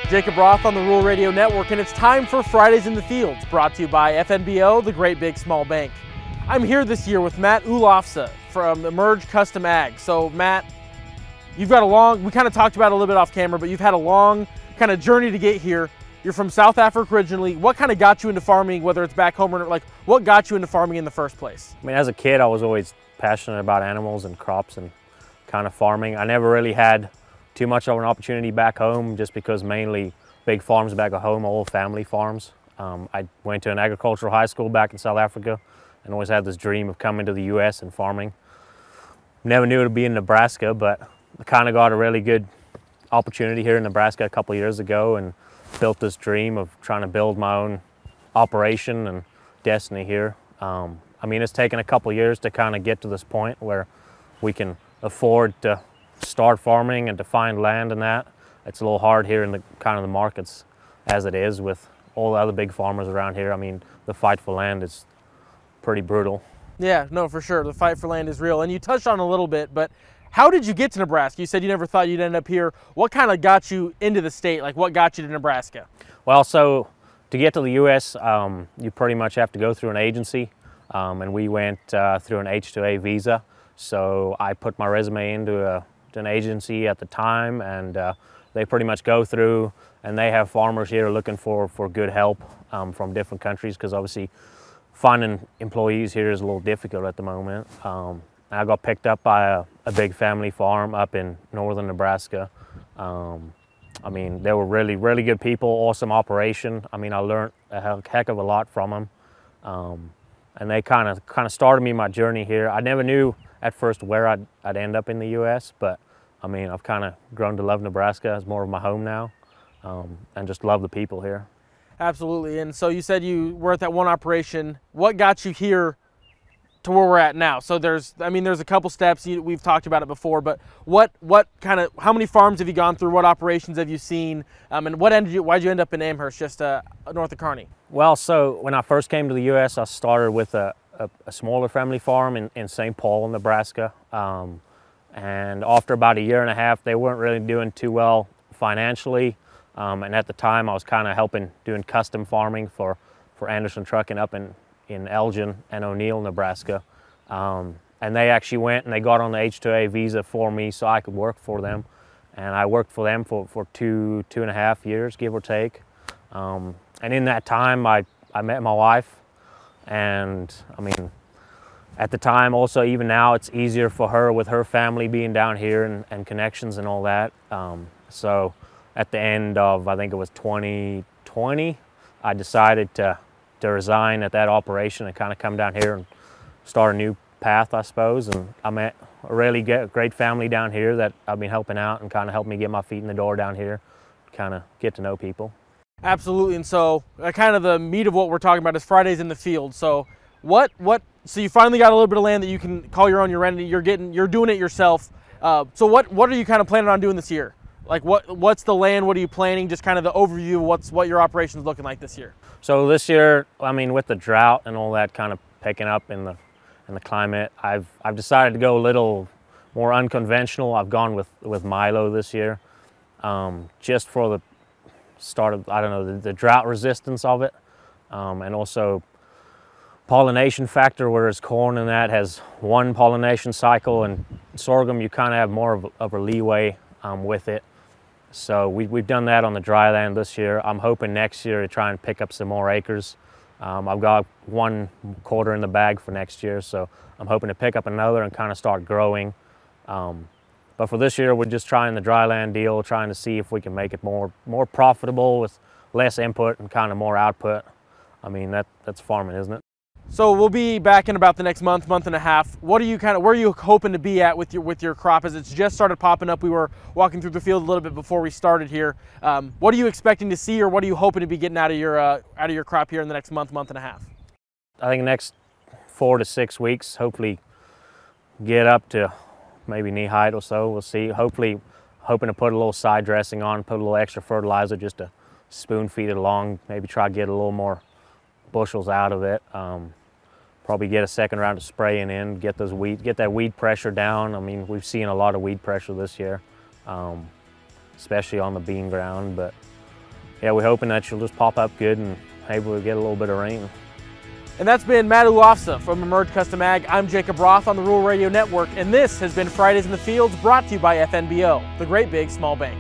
Jacob Roth on the Rural Radio Network, and it's time for Fridays in the Fields, brought to you by FNBO, the Great Big Small Bank. I'm here this year with Matt Oelofse from Emerge Custom Ag. So Matt, you've got a long, we kind of talked about it a little bit off camera, but you've had a long kind of journey to get here. You're from South Africa originally. What kind of got you into farming, whether it's back home or like, what got you into farming in the first place? I mean, as a kid, I was always passionate about animals and crops and kind of farming. I never really had too much of an opportunity back home just because mainly big farms back at home, all family farms. I went to an agricultural high school back in South Africa and always had this dream of coming to the US and farming. Never knew it would be in Nebraska, but I kind of got a really good opportunity here in Nebraska a couple of years ago and built this dream of trying to build my own operation and destiny here. I mean, it's taken a couple of years to kind of get to this point where we can afford to start farming and to find land and that. It's a little hard here in the kind of the markets as it is with all the other big farmers around here. I mean, the fight for land is pretty brutal. Yeah, no, for sure. The fight for land is real. And you touched on it a little bit, but how did you get to Nebraska? You said you never thought you'd end up here. What kind of got you into the state? Like, what got you to Nebraska? Well, so to get to the U.S., you pretty much have to go through an agency, and we went through an H-2A visa. So I put my resume into an agency at the time, and they pretty much go through, and they have farmers here looking for good help from different countries, because obviously finding employees here is a little difficult at the moment. I got picked up by a big family farm up in northern Nebraska. I mean, they were really, really good people, awesome operation. I mean, I learned a heck of a lot from them. And they kind of started me my journey here. I never knew at first where I'd end up in the US, but I mean, I've kind of grown to love Nebraska as more of my home now, and just love the people here. Absolutely. And so you said you were at that one operation. What got you here to where we're at now? So there's a couple steps. We've talked about it before, but how many farms have you gone through? What operations have you seen? And why'd you end up in Amherst, just north of Kearney? Well, so when I first came to the U.S., I started with a smaller family farm in St. Paul, Nebraska. And after about a year and a half, they weren't really doing too well financially. And at the time, I was kind of helping doing custom farming for Anderson Trucking up in Elgin and O'Neill, Nebraska. And they actually went and they got on the H-2A visa for me so I could work for them. And I worked for them for two and a half years, give or take. And in that time, I met my wife. And I mean, at the time also, even now, it's easier for her with her family being down here and connections and all that. So at the end of, I think it was 2020, I decided to resign at that operation and kind of come down here and start a new path, I suppose. And I met a really great family down here that I've been helping out and kind of helped me get my feet in the door down here, kind of get to know people. Absolutely. And so kind of the meat of what we're talking about is Fridays in the field. So so you finally got a little bit of land that you can call your own. You're renting, you're doing it yourself. So what are you kind of planning on doing this year? Like what's the land? What are you planning? Just kind of the overview of what your operation's looking like this year. So this year, I mean, with the drought and all that kind of picking up in the climate, I've decided to go a little more unconventional. I've gone with milo this year, just for the start of, I don't know, the drought resistance of it, and also pollination factor, whereas corn and that has one pollination cycle, and sorghum you kind of have more of a leeway with it. So we've done that on the dry land this year. I'm hoping next year to try and pick up some more acres. I've got 1/4 in the bag for next year, so I'm hoping to pick up another and kind of start growing. But for this year, we're just trying the dry land deal, trying to see if we can make it more profitable with less input and kind of more output. I mean, that's farming, isn't it? So we'll be back in about the next month and a half. Where are you hoping to be at with your crop as it's just started popping up? We were walking through the field a little bit before we started here. What are you expecting to see, or what are you hoping to be getting out of your crop here in the next month and a half? I think the next 4 to 6 weeks, hopefully get up to maybe knee height or so. We'll see. Hopefully hoping to put a little side dressing on, put a little extra fertilizer just to spoon feed it along, maybe try to get a little more bushels out of it. Probably get a second round of spraying in, get that weed pressure down. I mean, we've seen a lot of weed pressure this year, especially on the bean ground, but yeah, we're hoping that she'll just pop up good and maybe we'll get a little bit of rain. And that's been Matt Oelofse from Emerge Custom Ag. I'm Jacob Roth on the Rural Radio Network, and this has been Fridays in the Fields, brought to you by FNBO, the Great Big Small Bank.